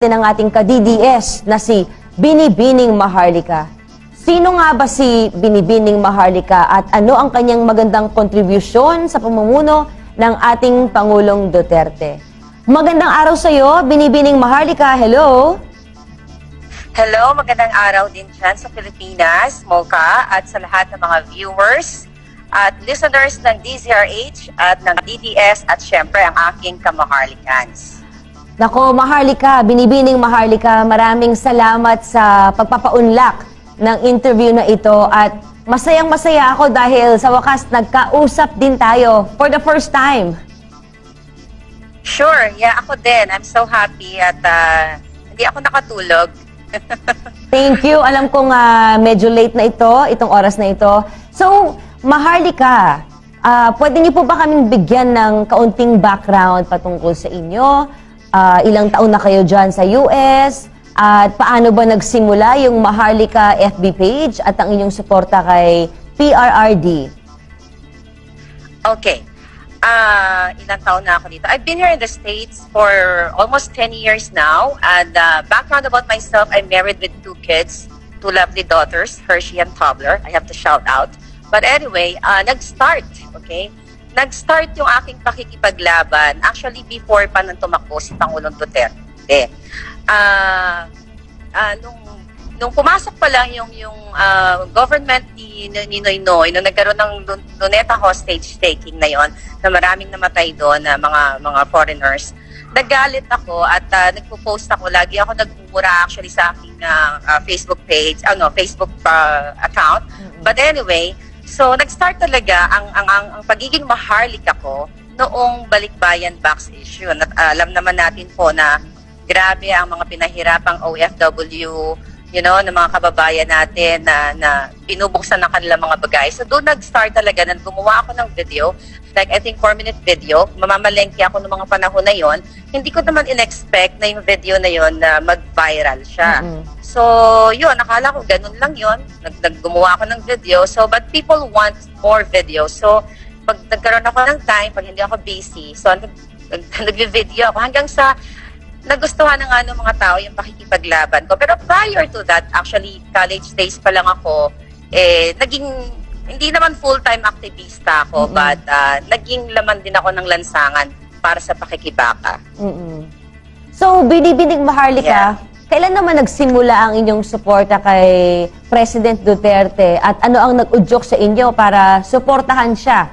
ng ating ka-DDS na si Binibining Maharlika. Sino nga ba si Binibining Maharlika at ano ang kanyang magandang kontribusyon sa pamumuno ng ating Pangulong Duterte? Magandang araw sa iyo, Binibining Maharlika. Hello! Hello, magandang araw din dyan sa Pilipinas, Mocha, at sa lahat ng mga viewers at listeners ng DZRH at ng DDS at syempre ang aking kamaharlikans. Nako, Maharlika, Binibining Maharlika, maraming salamat sa pagpapaunlak ng interview na ito at masayang-masaya ako dahil sa wakas nagkausap din tayo for the first time. Sure, yeah, ako din. I'm so happy at hindi ako nakatulog. Thank you. Alam kong medyo late na itong oras na ito. So, Maharlika, pwede niyo po ba kaming bigyan ng kaunting background patungkol sa inyo? Ilang taon na kayo dyan sa US? At paano ba nagsimula yung Maharlika FB page at ang inyong suporta kay PRRD? Okay. Ilang taon na ako dito. I've been here in the States for almost 10 years now. And background about myself, I'm married with 2 kids, 2 lovely daughters, Hershey and Tobler. I have to shout out. But anyway, nag-start, okay? Nag-start yung aking pakikipaglaban. Actually, before pa nang tumakbo si Pangulong Duterte. Nung pumasok pa lang yung government ni Noynoy, nung nagkaroon ng Luneta hostage taking na yon, na maraming namatay doon na mga foreigners, nagalit ako at nagpo-post ako. Lagi ako nagmumura actually sa aking Facebook page, Facebook account. But anyway, so nag-start talaga ang pagiging Maharlika ko noong Balikbayan Box issue. At alam naman natin po na grabe ang mga pinahirapang OFW, ng mga kababayan natin na binubuksan ng kanilang mga bagay. So doon nag-start talaga na gumawa ako ng video, like I think 4-minute video, mamamalengke ako ng mga panahon na yon. Hindi ko naman in-expect na yung video na yon na mag-viral siya. So yun, nakala ko ganun lang yun. Gumawa ako ng video. So but people want more videos. So pag nagkaroon ako ng time, pag hindi ako busy, so nag-video ako hanggang sa nagustuhan na nga ng mga tao yung pakikipaglaban ko. Pero prior to that, actually, college days pa lang ako, hindi naman full-time aktivista ako, but naging laman din ako ng lansangan para sa pakikibaka. So, Binibining Maharlika, kailan naman nagsimula ang inyong suporta kay President Duterte at ano ang nag-udyok sa inyo para suportahan siya?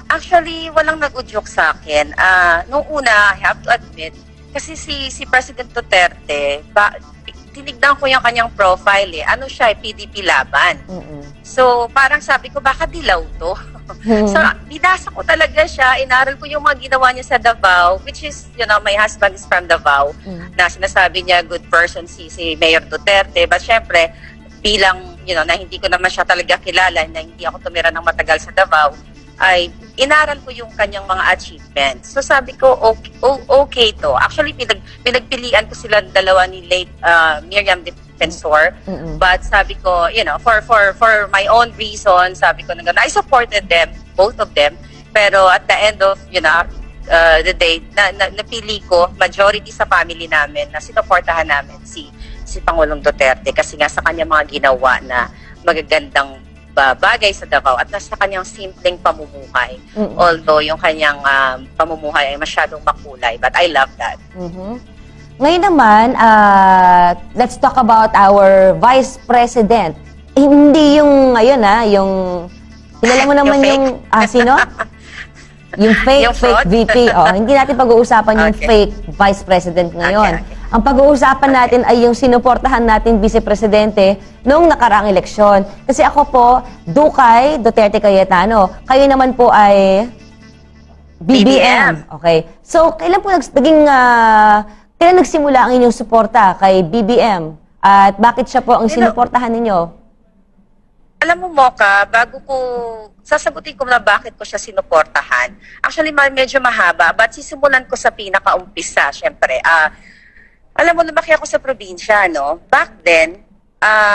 Actually, walang nag-udyok sa akin. Noong una, I have to admit, kasi si President Duterte, tinignan ko yung kanyang profile Ano siya, PDP laban. So, parang sabi ko, baka dilaw to. So, binasa ko talaga siya, inaral ko yung mga ginawa niya sa Davao, which is, my husband is from Davao, na sinasabi niya, good person si Mayor Duterte. But syempre, bilang, na hindi ko naman siya talaga kilala, na hindi ako tumira ng matagal sa Davao, ay inaral ko yung kanyang mga achievements. So sabi ko, okay to. Actually, pinagpilian ko sila dalawa ni late Miriam Defensor. But sabi ko, for my own reason, sabi ko na I supported them, both of them. Pero at the end of, the day, napili ko, majority sa family namin, na sinuportahan namin si Pangulong Duterte kasi nga sa kanyang mga ginawa na magagandang bagay sa Davao at nasa kanyang simpleng pamumuhay. Although yung kanyang pamumuhay ay masyadong makulay. But I love that. Ngayon naman, let's talk about our Vice President. Hindi yung ngayon yung kilala mo naman yung sino? Yung fake VP. Hindi natin pag-uusapan yung fake Vice President ngayon. Okay. Ang pag-uusapan natin ay yung sinuportahan natin Vice Presidente noong nakaraang eleksyon. Kasi ako po, Dukay Duterte Cayetano. Kayo naman po ay BBM. Okay. So, kailan po kailan nagsimula ang inyong suporta kay BBM? At bakit siya po ang sinuportahan ninyo? Alam mo, Mocha, bago ko sasagutin ko na bakit ko siya sinuportahan. Actually, medyo mahaba, but sisimulan ko sa pinakaumpisa, syempre. Alam mo, lumaki ako sa probinsya, no? Back then,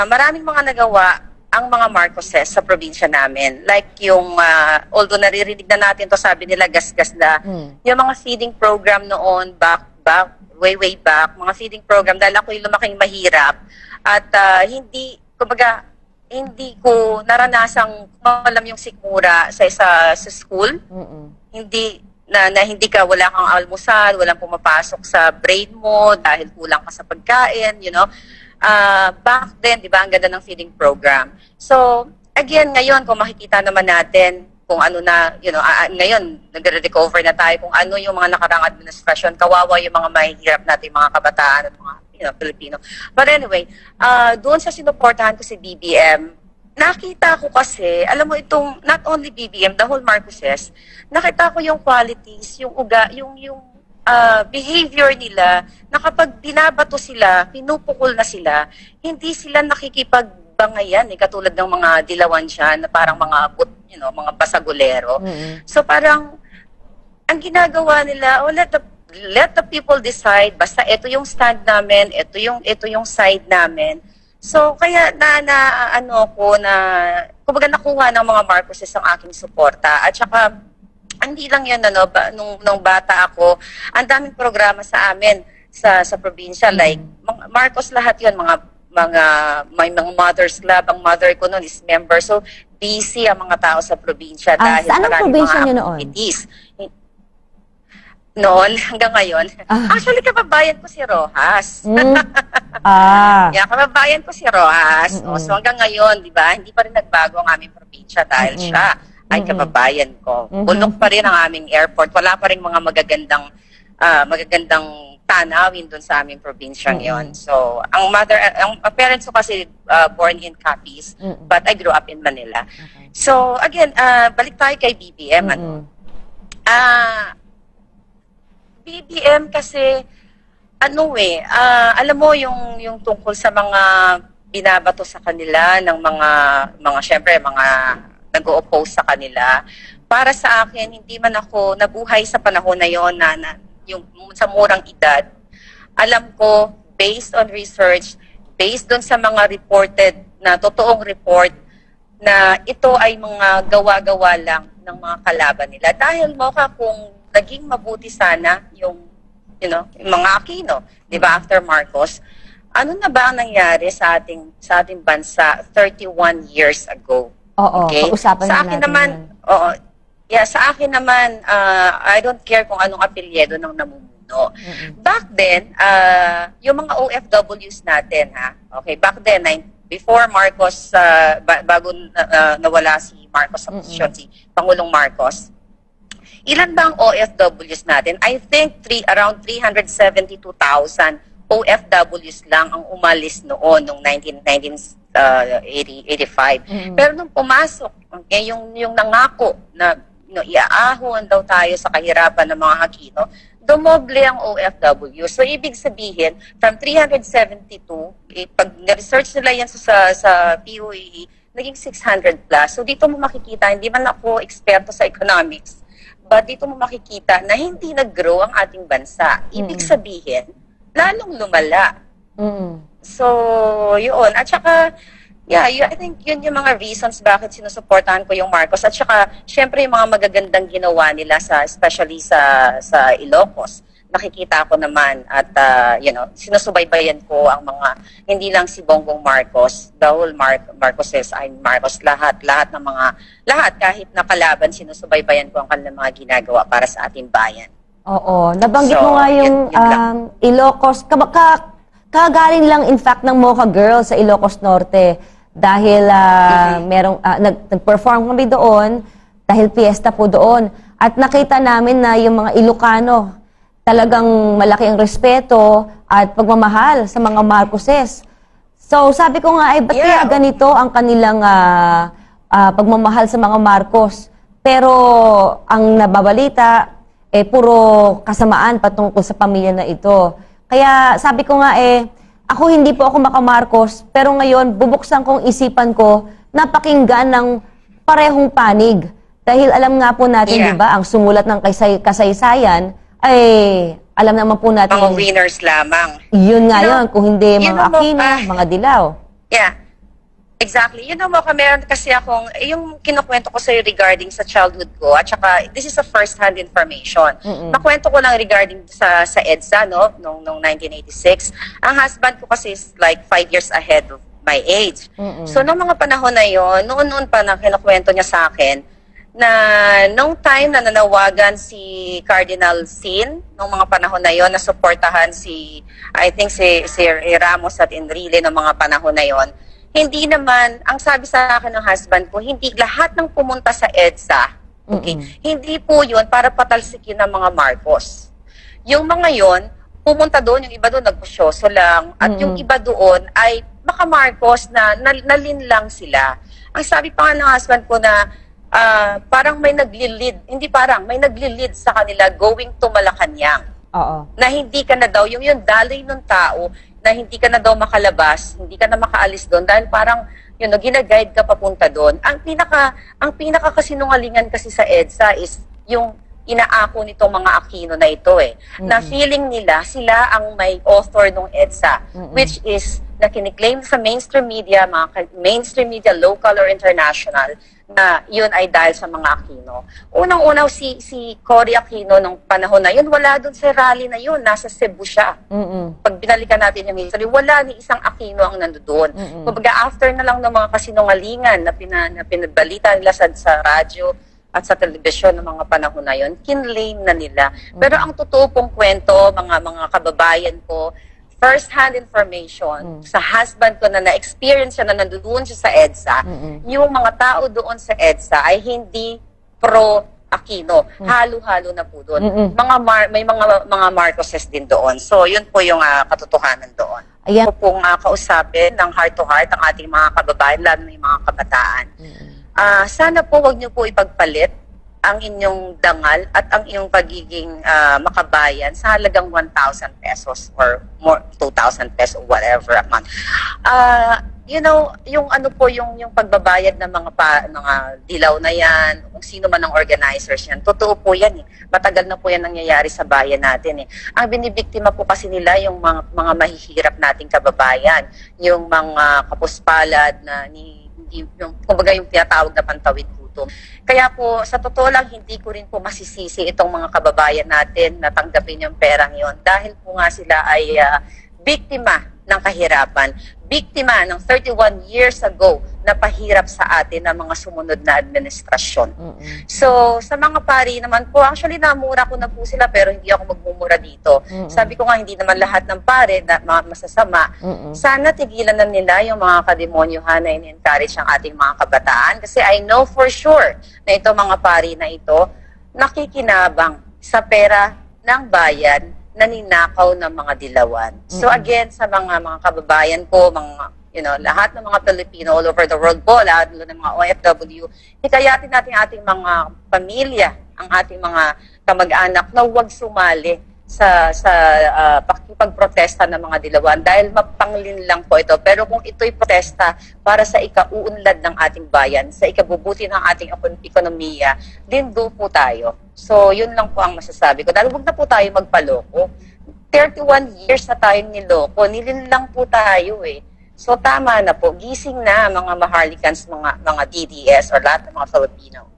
maraming mga nagawa ang mga Marcoses sa probinsya namin. Like yung, although naririnig na natin to, sabi nila gas-gas na, yung mga feeding program noon, way back, mga feeding program, dahil ako'y lumaking mahirap. At kumbaga, hindi ko naranasang alam yung sikmura sa school. Hindi hindi ka, wala kang almusal, walang pumapasok sa brain mo dahil kulang ka sa pagkain, you know. Back then, di ba, ang ganda ng feeding program. So, again, ngayon, kung makikita naman natin kung ano na, you know, ngayon, nagre-recover na tayo kung ano yung mga nakarang administrasyon, kawawa yung mga mahihirap natin, mga kabataan at mga, you know, Pilipino. But anyway, doon sa sinuportahan ko si BBM, nakita ko kasi, alam mo itong, not only BBM, the whole Marcoses, nakita ko yung qualities, yung behavior nila, na kapag binabato sila, pinupukol na sila, hindi sila nakikipagbangayan, katulad ng mga dilawan siya, na parang mga, you know, mga basagulero. So parang, ang ginagawa nila, let the people decide, basta ito yung stand namin, ito yung side namin. So, kaya kumbaga nakuha ng mga Marcoses ang aking suporta. At saka, hindi lang yan, nung bata ako, ang daming programa sa amin sa probinsya. Like, Marcos lahat yun, may mga mothers club. Ang mother ko noon is member. So, busy ang mga tao sa probinsya dahil maraming mga activities. Noon, hanggang ngayon. Actually, kababayan ko si Rojas. Yeah, kababayan ko si Rojas. So hanggang ngayon, di ba, hindi pa rin nagbago ang aming probinsya dahil siya ay kababayan ko. Bulok pa rin ang aming airport. Wala pa rin mga magagandang tanawin doon sa aming probinsyang yon. So, ang parents ko kasi born in Capiz, but I grew up in Manila. So, again, balik tayo kay BBM. BBM kasi, alam mo yung tungkol sa mga binabato sa kanila ng mga syempre, mga nag-o-oppose sa kanila. Para sa akin, hindi man ako nabuhay sa panahon na yon na yung sa murang edad. Alam ko, based on research, based on sa mga reported na totoong report, na ito ay mga gawa-gawa lang ng mga kalaban nila. Dahil kung naging mabuti sana yung mga Aquino, di ba, after Marcos, ano na ba ang nangyari sa ating bansa 31 years ago? Okay? Pag-usapan sa akin naman, sa akin naman, I don't care kung anong apelyido ng namumuno. Back then, yung mga OFWs natin, back then, before Marcos, bago nawala si Marcos sa posisyon, si Pangulong Marcos, ilan ba ang OFWs natin? I think around 372,000 OFWs lang ang umalis noong 1985. Pero nung pumasok, yung nangako na iaahon daw tayo sa kahirapan ng mga Aquino, dumoble ang OFW. So, ibig sabihin, from 372, pag na-research nila yan sa POAE, naging 600 plus. So, dito mo makikita, hindi man ako eksperto sa economics, but dito mo makikita na hindi nag-grow ang ating bansa. Ibig sabihin, lalong lumala. So, yun. At saka, I think yun yung mga reasons bakit sinusuportahan ko yung Marcos. At saka, syempre yung mga magagandang ginawa nila especially sa Ilocos. Nakikita ko naman at, sinusubaybayan ko ang mga, hindi lang si Bongbong Marcos, the whole Marcoses, Marcos, lahat kahit nakalaban, sinusubaybayan ko ang kanilang mga ginagawa para sa ating bayan. Oo, nabanggit mo nga yung Ilocos, kagaling lang in fact ng Mocha Girls sa Ilocos Norte dahil nag-perform kami doon dahil fiesta po doon. At nakita namin na yung mga Ilocano, talagang malaki ang respeto at pagmamahal sa mga Marcoses. So, sabi ko nga, ba't kaya ganito ang kanilang pagmamahal sa mga Marcos? Pero, ang nababalita, puro kasamaan patungkol sa pamilya na ito. Kaya, sabi ko nga, ako hindi po ako maka-Marcos, pero ngayon, bubuksan kong isipan ko na pakinggan ng parehong panig. Dahil alam nga po natin, di ba, ang sumulat ng kasaysayan, alam naman po natin. Mga winners lamang. Yun nga yun, kung hindi mga Aquino, mga Dilaw. Exactly. You know, meron kasi akong, yung kinukwento ko sa'yo regarding sa childhood ko, at saka, this is a first-hand information. Nakwento ko lang regarding sa EDSA, no, nung 1986. Ang husband ko kasi is like 5 years ahead of my age. So, nung mga panahon na yon, noon pa na kinukwento niya sa akin, na nung time na nanawagan si Cardinal Sin, nung mga panahon na yon, na suportahan I think si Ramos at Enrile nung mga panahon na yon, hindi naman, ang sabi sa akin ng husband ko, hindi lahat ng pumunta sa EDSA, okay, hindi po yun para patalsikin ng mga Marcos. Yung mga yon, pumunta doon, yung iba doon nagpusyoso lang, at yung iba doon ay baka Marcos na nalinlang sila. Ang sabi pa nga ng husband ko na parang may naglilid, may naglilid sa kanila going to Malacanang. Oo. Na hindi ka na daw, yung daloy ng tao, na hindi ka na daw makalabas, hindi ka na makaalis doon dahil parang gina-guide ka papunta doon. Ang pinaka kasinungalingan kasi sa EDSA is yung inaako nitong mga Aquino na ito na feeling nila sila ang may author ng EDSA, which is na kiniklaim sa mainstream media, local or international, na yun ay dahil sa mga Aquino. Unang-unaw si Cory Aquino nung panahon na yun, wala doon sa rally na yun, nasa Cebu siya. Pag binalikan natin yung history, wala ni isang Aquino ang nandoon. Kumbaga after na lang ng mga kasinungalingan na pinabalita nila sa radyo at sa telebisyon ng mga panahon na yun, kinlaim na nila. Pero ang totoo pong kwento, mga kababayan ko, first-hand information sa husband ko na na-experience siya na nandoon siya sa EDSA, yung mga tao doon sa EDSA ay hindi pro-Aquino. Halo-halo na po doon. May mga Marcoses din doon. So, yun po yung katotohanan doon. Ayan. Ako pong kausapin ng heart-to-heart ang ating mga kababayan, lalo na yung mga kabataan. Sana po wag niyo po ipagpalit ang inyong dangal at ang iyong pagiging makabayan sa halagang 1,000 pesos or more 2,000 pesos, whatever a month. Yung pagbabayad ng mga dilaw na yan, kung sino man ang organizers yan, totoo po yan Matagal na po yan nangyayari sa bayan natin Ang binibiktima po kasi nila yung mga mahihirap nating kababayan, yung mga kapuspalad na kumbaga yung tinatawag na pantawid gutom. Kaya po, sa totoo lang, hindi ko rin po masisisi itong mga kababayan natin na tanggapin yung perang yon dahil po nga sila ay biktima ng kahirapan, biktima ng 31 years ago na pahirap sa atin ng mga sumunod na administrasyon. So, sa mga pari naman po, actually namura ko na po sila pero hindi ako magmumura dito. Sabi ko nga, hindi naman lahat ng pare na masasama. Sana tigilan na nila yung mga kademonyuhan na in-encourage ang ating mga kabataan kasi I know for sure na ito mga pari na ito nakikinabang sa pera ng bayan na ninakaw ng mga dilawan. So again, sa mga kababayan ko, lahat ng mga Pilipino all over the world po, lahat ng mga OFW, hikayatin natin ating mga pamilya, ang ating mga kamag-anak na huwag sumali sa pakipagprotesta ng mga dilawan dahil mapanglin lang po ito. Pero kung ito'y protesta para sa ikauunlad ng ating bayan, sa ikabubuti ng ating ekonomiya, din do po tayo. So, yun lang po ang masasabi ko. Dahil huwag na po tayo magpaloko. 31 years na tayong niloko, nilinlang po tayo So, tama na po. Gising na mga Maharlikans, mga DDS, or lahat ng mga Filipino.